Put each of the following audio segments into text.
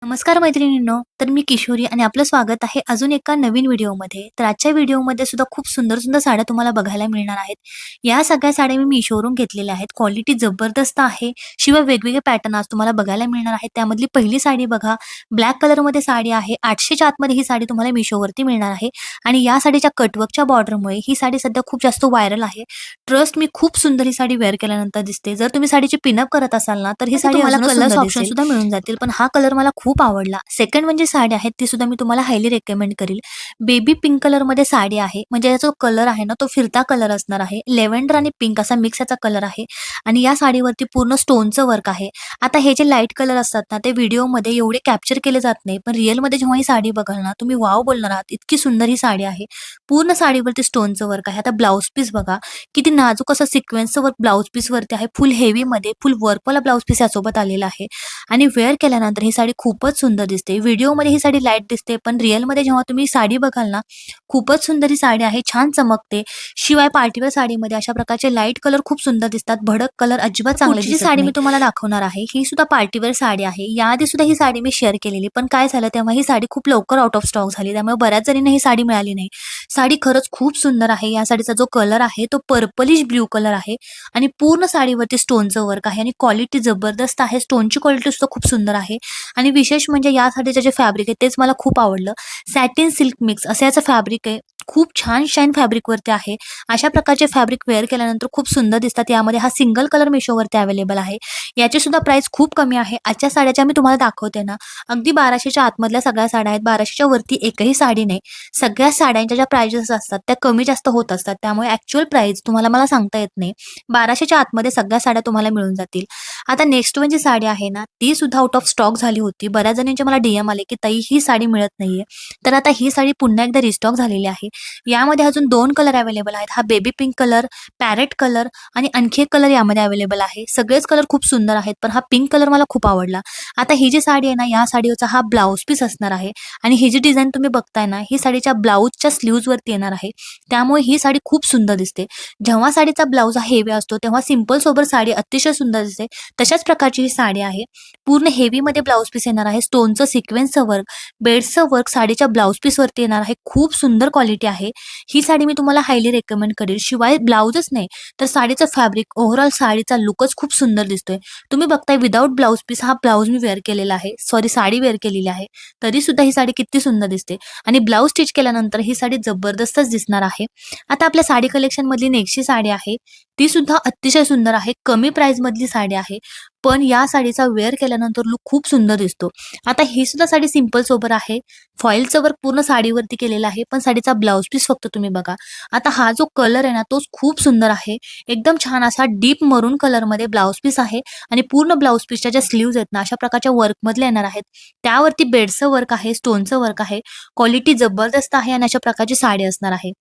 नमस्कार मैत्रिणींनो, तर मी किशोरी आणि आपलं स्वागत आहे अजून एका नवीन व्हिडिओमध्ये. तर आजच्या व्हिडिओमध्ये सुद्धा खूप सुंदर सुंदर साड्या तुम्हाला बघायला मिळणार आहेत. या सगळ्या साड्या मी Meeshoवरून घेतलेल्या आहेत. क्वालिटी जबरदस्त आहे. शिवाय वेगवेगळे पॅटर्न आज तुम्हाला बघायला मिळणार आहेत. त्यामधली पहिली साडी बघा, ब्लॅक कलरमध्ये साडी आहे. 800च्या आतमध्ये ही साडी तुम्हाला Meeshoवरती मिळणार आहे. आणि या साडीच्या कटवर्कच्या बॉर्डरमुळे ही साडी सध्या खूप जास्त व्हायरल आहे. ट्रस्ट मी, खूप सुंदर ही साडी वेअर केल्यानंतर दिसते. जर तुम्ही साडीची पिनअप करत असाल ना, तर ही साडी तुम्हाला कलर्स ऑप्शन सुद्धा मिळून जातील. पण हा कलर मला खूप आवडला. सेकंड म्हणजे साडी आहे, ती सुद्धा मी तुम्हाला हायली रेकमेंड करेल. बेबी पिंक कलरमध्ये साडी आहे. म्हणजे याचा जो कलर आहे ना, तो फिरता कलर असणार आहे. लेव्हेंडर आणि पिंक असा मिक्स याचा कलर आहे. आणि या साडीवरती पूर्ण स्टोनचं वर्क आहे. आता हे जे लाईट कलर असतात ना, ते व्हिडिओमध्ये एवढे कॅप्चर केले जात नाही. पण रिअलमध्ये जेव्हा ही साडी बघाल ना, तुम्ही वॉव बोलणार आहात. इतकी सुंदर ही साडी आहे. पूर्ण साडीवरती स्टोनचं वर्क आहे. आता ब्लाउज पीस बघा, किती नाजूक असं सिक्वेन्सचं वर्क ब्लाउज पीसवरती आहे. फुल हेवीमध्ये फुल वर्कवाला ब्लाउज पीस यासोबत आलेला आहे. आणि वेअर केल्यानंतर ही साडी खूपच सुंदर दिसते. व्हिडिओमध्ये ही साडी लाईट दिसते, पण रिअलमध्ये जेव्हा तुम्ही साडी बघाल ना, खूपच सुंदर ही साडी आहे. छान चमकते. शिवाय पार्टीवेअर साडीमध्ये अशा प्रकारचे लाईट कलर खूप सुंदर दिसतात. भडक कलर अजिबात चांगले दिसत नाही. साडी मी तुम्हाला दाखवणार आहे, ही सुद्धा पार्टीवेअर साडी आहे. याआधी सुद्धा ही साडी मी शेअर केलेली, पण काय झालं तेव्हा ही साडी खूप लवकर आउट ऑफ स्टॉक झाली. त्यामुळे बऱ्याच जणींना ही साडी मिळाली नाही. साडी खरंच खूप सुंदर आहे. या साडीचा जो कलर आहे तो पर्पलिश ब्ल्यू कलर आहे आणि पूर्ण साडीवरती स्टोनचं वर्क आहे आणि क्वालिटी जबरदस्त आहे. स्टोनची क्वालिटी सुद्धा खूप सुंदर आहे. आणि विशेष म्हणजे या साडीचं जे फॅब्रिक आहे तेच मला खूप आवडलं. सॅटिन सिल्क मिक्स असं याचं फॅब्रिक आहे. खूप छान शाईन फॅब्रिकवरती आहे. अशा प्रकारचे फॅब्रिक वेअर केल्यानंतर खूप सुंदर दिसतात. यामध्ये हा सिंगल कलर Meeshoवरती अवेलेबल आहे. याची सुद्धा प्राइस खूप कमी आहे. आजच्या साड्या मी तुम्हाला दाखवते ना, अगदी 1200च्या आतमधल्या सगळ्या साड्या आहेत. 1200च्या वरती एकही साडी नाही. सगळ्या साड्यांच्या ज्या प्राइजेस असतात त्या कमी जास्त होत असतात. त्यामुळे ॲक्चुअल प्राइस तुम्हाला मला सांगता येत नाही. 1200च्या आतमध्ये सगळ्या साड्या तुम्हाला मिळून जातील. आता नेक्स्ट जी साडी आहे ना, ती सुद्धा आउट ऑफ स्टॉक झाली होती. बऱ्याच जणांचे मला DM आले, की ताई ही साडी मिळत नाहीये. तर आता ही साडी पुन्हा एकदा रिस्टॉक झालेली आहे. यामध्ये अजून 2 कलर अवेलेबल आहेत. हा baby pink colour, parrot colour आणि आणखी एक कलर यामध्ये अवेलेबल आहे. सगळेच कलर खूप सुंदर आहेत, पण हा पिंक कलर मला खूप आवडला. आता ही जी साडी आहे ना, या साडीवरचा हा ब्लाउज पीस असणार आहे आणि ही जी डिझाइन तुम्ही बघताय ना, ही साडीच्या ब्लाउजच्या स्लीव्हजवरती येणार आहे. त्यामुळे ही साडी खूप सुंदर दिसते. जेव्हा साडीचा ब्लाउज हा हेवी असतो, तेव्हा सिंपल सोबर साडी अतिशय सुंदर दिसते. तशाच प्रकारची ही साडी आहे. पूर्ण हेवीमध्ये ब्लाउज पीस येणार आहे. स्टोनचं सिक्वेन्सचं वर्क, बेड्सचं वर्क साडीच्या ब्लाउज पीसवरती येणार आहे. खूप सुंदर क्वालिटी आहे. ही साडी मी तुम्हाला हायली रेकमेंड करेल. शिवाय ब्लाउजच नाही, तर साडीचं फॅब्रिक, ओव्हरऑल साडीचा लुकच खूप सुंदर दिसतोय. तुम्ही बघताय विदाऊट ब्लाउज पीस हा ब्लाउज मी वेअर केलेला आहे. सॉरी, साडी वेअर केलेली आहे. तरी सुद्धा ही साडी किती सुंदर दिसते आणि ब्लाउज स्टिच केल्यानंतर ही साडी जबरदस्तच दिसणार आहे. आता आपल्या साडी कलेक्शनमधली नेक्स्टची साडी आहे. ती सुद्धा अतिशय सुंदर आहे. कमी प्राइसमधली साडी आहे. पण या साडीचा वेअर केल्यानंतर लुक खूप सुंदर दिसतो. आता ही सुद्धा साडी सिंपल सोबर आहे. फॉइलचं वर्क पूर्ण साडीवरती केलेलं आहे. पण साडीचा ब्लाउज पीस फक्त तुम्ही बघा. आता हा जो कलर आहे ना, तोच खूप सुंदर आहे. एकदम छान असा डीप मरून कलरमध्ये ब्लाउज पीस आहे आणि पूर्ण ब्लाउज पीसच्या ज्या स्लीव्हज आहेत ना, अशा प्रकारच्या वर्कमधल्या येणार आहेत. त्यावरती बेडचं वर्क आहे, स्टोनचं वर्क आहे. क्वालिटी जबरदस्त आहे आणि अशा प्रकारची साडी असणार आहे.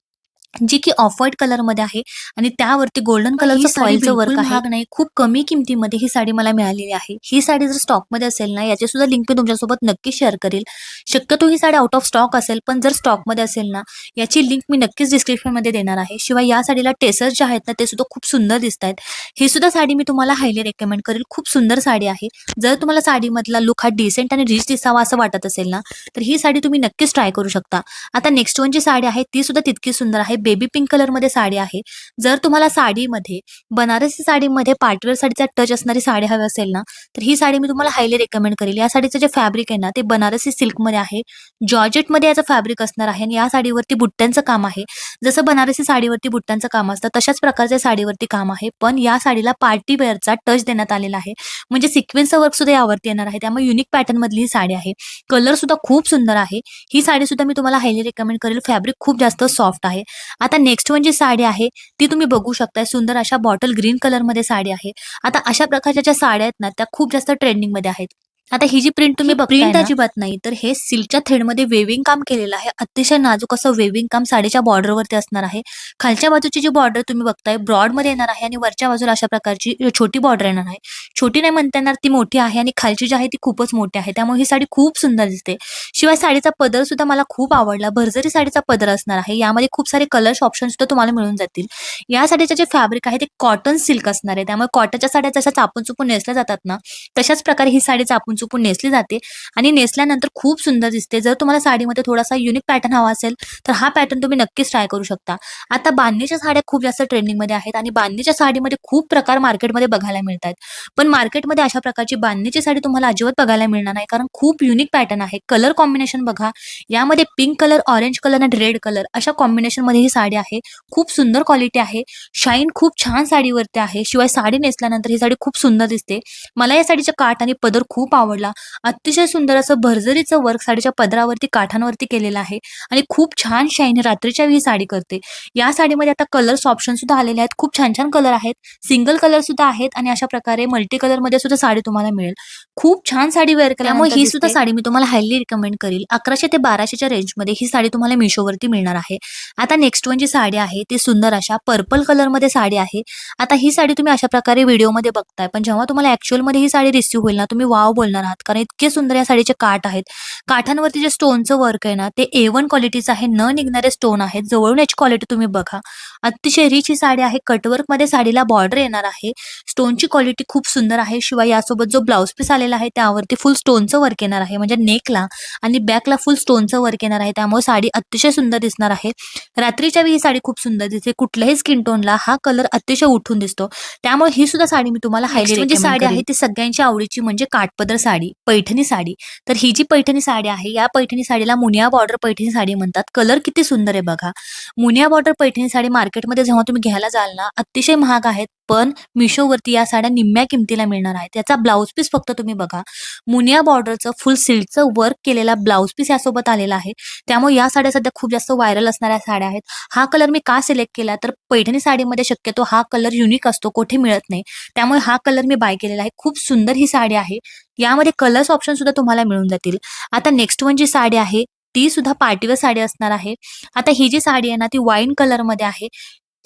जी की ऑफ व्हाईट कलरमध्ये आहे आणि त्यावरती गोल्डन कलरचं फॉइलचं वर्क आहे. महाग नाही, खूप कमी किमतीमध्ये ही साडी मला मिळालेली आहे. ही साडी जर स्टॉकमध्ये असेल ना, याची सुद्धा लिंक मी तुमच्यासोबत नक्की शेअर करेल. शक्यतो ही साडी आउट ऑफ स्टॉक असेल, पण जर स्टॉकमध्ये असेल ना, याची लिंक मी नक्कीच डिस्क्रिप्शनमध्ये देणार आहे. शिवाय या साडीला टेसर्स जे आहेत ना, ते सुद्धा खूप सुंदर दिसत आहेत. ही सुद्धा साडी मी तुम्हाला हायली रेकमेंड करेल. खूप सुंदर साडी आहे. जर तुम्हाला साडीमधला लुक हा डिसेंट आणि रिच दिसावा असं वाटत असेल ना, तर ही साडी तुम्ही नक्कीच ट्राय करू शकता. आता नेक्स्ट जी साडी आहे ती सुद्धा तितकी सुंदर आहे. बेबी पिंक कलरमध्ये साडी आहे. जर तुम्हाला साडीमध्ये बनारसी साडीमध्ये पार्टीवेअर साडीचा टच असणारी साडी हवी असेल ना, तर ही साडी मी तुम्हाला हायली रेकमेंड करेल. या साडीचं जे फॅब्रिक आहे ना, ते बनारसी सिल्कमध्ये आहे. जॉर्जेटमध्ये याचं फॅब्रिक असणार आहे आणि या साडीवरती बुट्ट्यांचं काम आहे. जसं बनारसी साडीवरती बुट्ट्यांचं काम असतं, तशाच प्रकारच्या साडीवरती काम आहे. पण या साडीला पार्टीवेअरचा टच देण्यात आलेला आहे. म्हणजे सिक्वेन्सचं वर्क सुद्धा यावरती येणार आहे. त्यामुळे युनिक पॅटर्न मधली ही साडी आहे. कलर सुद्धा खूप सुंदर आहे. ही साडी सुद्धा मी तुम्हाला हायली रेकमेंड करेल. फॅब्रिक खूप जास्त सॉफ्ट आहे. आता नेक्स्ट जी साडी आहे ती तुम्ही बघू शकताय. सुंदर अशा बॉटल ग्रीन कलरमध्ये साडी आहे. आता अशा प्रकारच्या ज्या साड्या आहेत ना, त्या खूप जास्त ट्रेंडिंगमध्ये आहेत. आता ही जी प्रिंट तुम्ही प्रिंट अजिबात नाही, तर हे सिल्कच्या थ्रेडमध्ये वेविंग काम केलेलं आहे. अतिशय नाजूक असं वेविंग काम साडीच्या बॉर्डरवरती असणार आहे. खालच्या बाजूची जी बॉर्डर तुम्ही बघताय ब्रॉडमध्ये येणार आहे आणि वरच्या बाजूला अशा प्रकारची छोटी बॉर्डर येणार आहे. छोटी नाही म्हणता येणार, ती मोठी आहे आणि खालची जी आहे ती खूपच मोठी आहे. त्यामुळे ही साडी खूप सुंदर दिसते. शिवाय साडीचा पदर सुद्धा मला खूप आवडला. भरजरी साडीचा पदर असणार आहे. यामध्ये खूप सारे कलर्स ऑप्शन सुद्धा तुम्हाला मिळून जातील. या साडीचे जे फॅब्रिक आहे ते कॉटन सिल्क असणार आहे. त्यामुळे कॉटनच्या साड्या जशा चापून चुपून नेसल्या जातात ना, तशाच प्रकारे ही साडी चापून चुपून नेसली जाते आणि नेसल्यानंतर खूप सुंदर दिसते. जर तुम्हाला साडीमध्ये थोडासा युनिक पॅटर्न हवा असेल, तर हा पॅटर्न तुम्ही नक्कीच ट्राय करू शकता. आता बांधणीच्या साड्या खूप जास्त ट्रेंडिंगमध्ये आहेत आणि बांधणीच्या साडीमध्ये खूप प्रकार मार्केटमध्ये बघायला मिळतात. पण मार्केटमध्ये अशा प्रकारची बांधणीची साडी तुम्हाला अजिबात बघायला मिळणार नाही, कारण खूप युनिक पॅटर्न आहे. कलर कॉम्बिनेशन बघा, यामध्ये पिंक कलर, ऑरेंज कलर आणि रेड कलर अशा कॉम्बिनेशनमध्ये ही साडी आहे. खूप सुंदर क्वालिटी आहे. शाईन खूप छान साडीवरती आहे. शिवाय साडी नेसल्यानंतर ही साडी खूप सुंदर दिसते. मला या साडीचा काठ आणि पदर खूप आवडला. अतिशय सुंदर असं भरजरीचं वर्क साडीच्या पदरावरती, काठांवरती केलेलं आहे आणि खूप छान शाईन रात्रीच्या वेळी ही साडी करते. या साडीमध्ये आता कलर्स ऑप्शन सुद्धा आलेले आहेत. खूप छान-छान कलर आहेत. सिंगल कलर सुद्धा आहेत आणि अशा प्रकारे मल्टी कलरमध्ये सुद्धा साडी तुम्हाला मिळेल. खूप छान साडी वेअर केल्यामुळे ही सुद्धा साडी मी तुम्हाला हायली रिकमेंड करेल. 1100 ते 1200च्या रेंजमध्ये ही साडी तुम्हाला Meeshoवरती मिळणार आहे. आता नेक्स्ट वन जी साडी आहे ती सुंदर अशा पर्पल कलरमध्ये साडी आहे. आता ही साडी तुम्ही अशा प्रकारे व्हिडिओमध्ये बघताय, पण जेव्हा तुम्हाला ॲक्चुअलमध्ये ही साडी रिसीव्ह होईल ना, तुम्ही वॉव बोलणार आहात. कारण इतके सुंदर या साडीचे काठ आहेत. काठांवरती जे स्टोनचं वर्क आहे ना, ते A1 क्वालिटीचं आहे. न निघणारे स्टोन आहेत. जवळून याची क्वालिटी तुम्ही बघा. अतिशय रिच ही साडी आहे. कटवर्कमध्ये साडीला बॉर्डर येणार आहे. स्टोनची क्वालिटी खूप सुंदर आहे. शिवाय यासोबत जो ब्लाउज पीस आलेला आहे त्यावरती फुल स्टोनचं वर्क येणार आहे. म्हणजे नेकला आणि बॅकला फुल स्टोनचं वर्क येणार आहे. त्यामुळे साडी अतिशय सुंदर दिसणार आहे. रात्रीच्या वेळी ही साडी खूप सुंदर दिसते. कुठल्याही स्किन टोनला हा कलर अतिशय उठून दिसतो. त्यामुळे ही सुद्धा साडी मी तुम्हाला हायली रेकमेंड करेन. साडी आहे ती सगळ्यांची आवडीची म्हणजे काठपदर साडी, पैठणी साडी. तर ही जी पैठणी साडी आहे, या पैठणी साडीला मुनिया बॉर्डर पैठणी साडी म्हणतात. कलर किती सुंदर आहे बघा. मुनिया बॉर्डर पैठणी साडी मार्केटमध्ये जेव्हा तुम्ही घ्यायला जाल ना, अतिशय महाग आहेत. पण Meeshoवरती या साड्या निम्म्या किमतीला मिळणार आहेत. त्याचा ब्लाउज पीस फक्त तुम्ही बघा. मुनिया बॉर्डरचं फुल सिल्कचं वर्क केलेला ब्लाउज पीस यासोबत आलेला आहे. त्यामुळे या साड्या सध्या खूप जास्त व्हायरल असणाऱ्या साड्या आहेत. हा कलर मी का सिलेक्ट केला, तर पैठणी साडीमध्ये शक्यतो हा कलर युनिक असतो, कुठे मिळत नाही. त्यामुळे हा कलर मी बाय केलेला आहे. खूप सुंदर ही साडी आहे. यामध्ये कलर्स ऑप्शन सुद्धा तुम्हाला मिळून जातील. आता नेक्स्ट वन जी साडी आहे, ती सुद्धा पार्टीवेअर साडी असणार आहे. आता ही जी साडी आहे ना, ती वाईन कलरमध्ये आहे.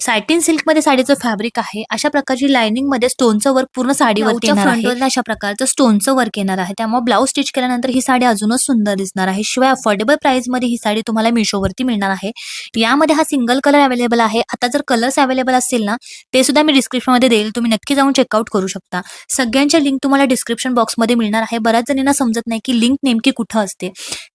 सॅटिन सिल्कमध्ये साडीचं फॅब्रिक आहे. अशा प्रकारची लाइनिंगमध्ये स्टोनचं वर्क पूर्ण साडीवरती येणार आहे. फ्रंटवरला अशा प्रकारचं स्टोनचं वर्क येणार आहे. त्यामुळे ब्लाउज स्टिच केल्यानंतर ही साडी अजूनच सुंदर दिसणार आहे. शिवाय अफोर्डेबल प्राइसमध्ये ही साडी तुम्हाला Meeshoवरती मिळणार आहे. यामध्ये हा सिंगल कलर अवेलेबल आहे. आता जर कलर्स अवेलेबल असतील ना, ते सुद्धा मी डिस्क्रिप्शनमध्ये देईल. तुम्ही नक्की जाऊन चेकआउट करू शकता. सगळ्यांच्या लिंक तुम्हाला डिस्क्रिप्शन बॉक्समध्ये मिळणार आहे. बऱ्याच जणींना समजत नाही की लिंक नेमकी कुठं असते.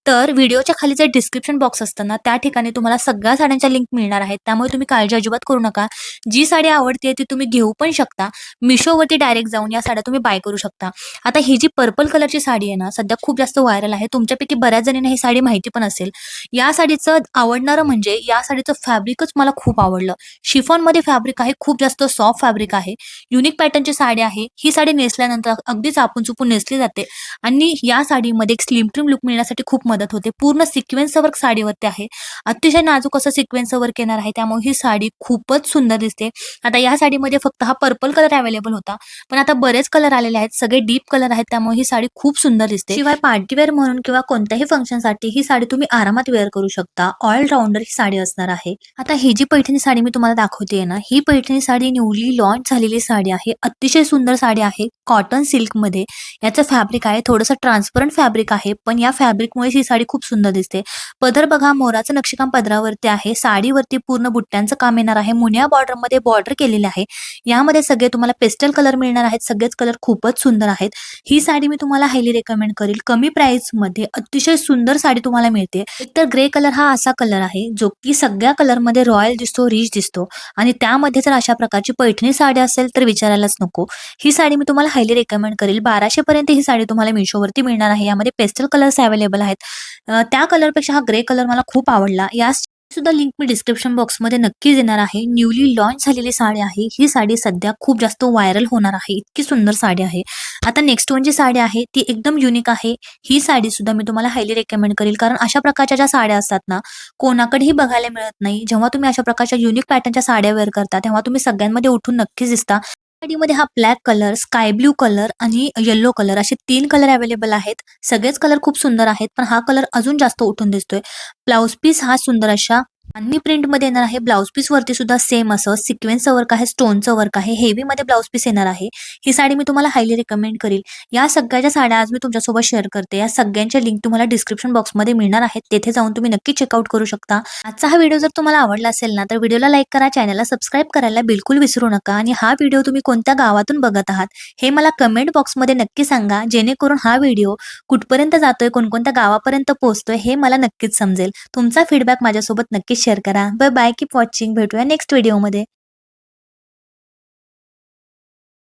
तर व्हिडिओच्या खाली जे डिस्क्रिप्शन बॉक्स असतं ना, त्या ठिकाणी तुम्हाला सगळ्या साड्यांच्या लिंक मिळणार आहेत. त्यामुळे तुम्ही काळजी अजिबात करू नका. जी साडी आवडते ती तुम्ही घेऊ पण शकता. Meeshoवरती डायरेक्ट जाऊन या साड्या तुम्ही बाय करू शकता. आता ही जी पर्पल कलरची साडी आहे ना, सध्या खूप जास्त व्हायरल आहे. तुमच्यापैकी बऱ्याच जणींना ही साडी माहिती पण असेल. या साडीचं आवडणारं म्हणजे या साडीचं फॅब्रिकच मला खूप आवडलं. शिफॉनमध्ये फॅब्रिक आहे. खूप जास्त सॉफ्ट फॅब्रिक आहे. युनिक पॅटर्नची साडी आहे. ही साडी नेसल्यानंतर अगदीच आपण चुपून नेसली जाते आणि या साडीमध्ये एक स्लिम ट्रिम लुक मिळण्यासाठी खूप मदत होते. पूर्ण सिक्वेन्स वर्क साडीवरती आहे. अतिशय नाजूक असं सिक्वेन्स वर्क येणार आहे. त्यामुळे ही साडी खूपच सुंदर दिसते. आता या साडीमध्ये फक्त हा पर्पल कलर अवेलेबल होता, पण आता बरेच कलर आलेले आहेत. सगळे डीप कलर आहेत. त्यामुळे ही साडी खूप सुंदर दिसते. शिवाय पार्टीवेअर म्हणून किंवा कोणत्याही फंक्शनसाठी ही साडी तुम्ही आरामात वेअर करू शकता. ऑल राउंडर ही साडी असणार आहे. आता ही जी पैठणी साडी मी तुम्हाला दाखवते ना, ही पैठणी साडी न्यूली लॉन्च झालेली साडी आहे. अतिशय सुंदर साडी आहे. कॉटन सिल्कमध्ये याचं फॅब्रिक आहे. थोडंसं ट्रान्सपरंट फॅब्रिक आहे, पण या फॅब्रिकमुळे ही साडी खूप सुंदर दिसते. पदर बघा, मोराचं नक्षीकाम पदरावरती आहे. साडीवरती पूर्ण बुट्ट्यांचं काम येणार आहे. मुनिया बॉर्डरमध्ये बॉर्डर केलेले आहे. यामध्ये सगळे तुम्हाला पेस्टल कलर मिळणार आहेत. सगळेच कलर खूपच सुंदर आहेत. ही साडी मी तुम्हाला हायली रेकमेंड करेल. कमी प्राइसमध्ये अतिशय सुंदर साडी तुम्हाला मिळते. एकतर ग्रे कलर हा असा कलर आहे जो की सगळ्या कलरमध्ये रॉयल दिसतो, रिच दिसतो आणि त्यामध्ये जर अशा प्रकारची पैठणी साडी असेल तर विचारायलाच नको. ही साडी मी तुम्हाला हायली रेकमेंड करेल. 1200 पर्यंत ही साडी तुम्हाला Meeshoवरती मिळणार आहे. यामध्ये पेस्टल कलर्स अवेलेबल आहेत. त्या कलरपेक्षा हा ग्रे कलर मला खूप आवडला. या सुद्धा लिंक मी डिस्क्रिप्शन बॉक्समध्ये नक्की देणार आहे. न्यूली लॉन्च झालेली साडी आहे. ही साडी सध्या खूप जास्त व्हायरल होणार आहे. इतकी सुंदर साडी आहे. आता नेक्स्ट वन जी साडी आहे ती एकदम युनिक आहे. ही साडी सुद्धा मी तुम्हाला हायली रेकमेंड करेल, कारण अशा प्रकारच्या ज्या साड्या असतात ना, कोणाकडेही बघायला मिळत नाही. जेव्हा तुम्ही अशा प्रकारच्या युनिक पॅटर्नच्या साड्या वेअर करता, तेव्हा तुम्ही सगळ्यांमध्ये उठून नक्कीच दिसता. साडीमध्ये हा black colour, sky blue colour आणि येलो कलर असे 3 कलर अवेलेबल आहेत. सगळेच कलर खूप सुंदर आहेत, पण हा कलर अजून जास्त उठून दिसतोय. ब्लाउज पीस हा सुंदर अशा अन्नी प्रिंटमध्ये येणार आहे. ब्लाउज पीसवरती सुद्धा सेम असं सिक्वेन्सचं वर्क आहे, स्टोनचं वर्क आहे. हेवीमध्ये ब्लाउज पीस येणार आहे. ही साडी मी तुम्हाला हायली रिकमेंड करेल. या सगळ्या साड्या आज मी तुमच्यासोबत शेअर करते. या सगळ्यांच्या लिंक तुम्हाला डिस्क्रिप्शन बॉक्समध्ये मिळणार आहेत. तेथे जाऊन तुम्ही नक्की चेकआउट करू शकता. आजचा हा व्हिडिओ जर तुम्हाला आवडला असेल ना, तर व्हिडिओला लाईक करा, चॅनलला सबस्क्राईब करायला बिलकुल विसरू नका आणि हा व्हिडिओ तुम्ही कोणत्या गावातून बघत आहात, हे मला कमेंट बॉक्समध्ये नक्की सांगा. जेणेकरून हा व्हिडिओ कुठपर्यंत जातोय, कोणकोणत्या गावापर्यंत पोहोचतोय हे मला नक्कीच समजेल. तुमचा फीडबॅक माझ्यासोबत नक्कीच शेअर करा. Bye bye. Keep watching. भेटूया नेक्स्ट व्हिडिओमध्ये.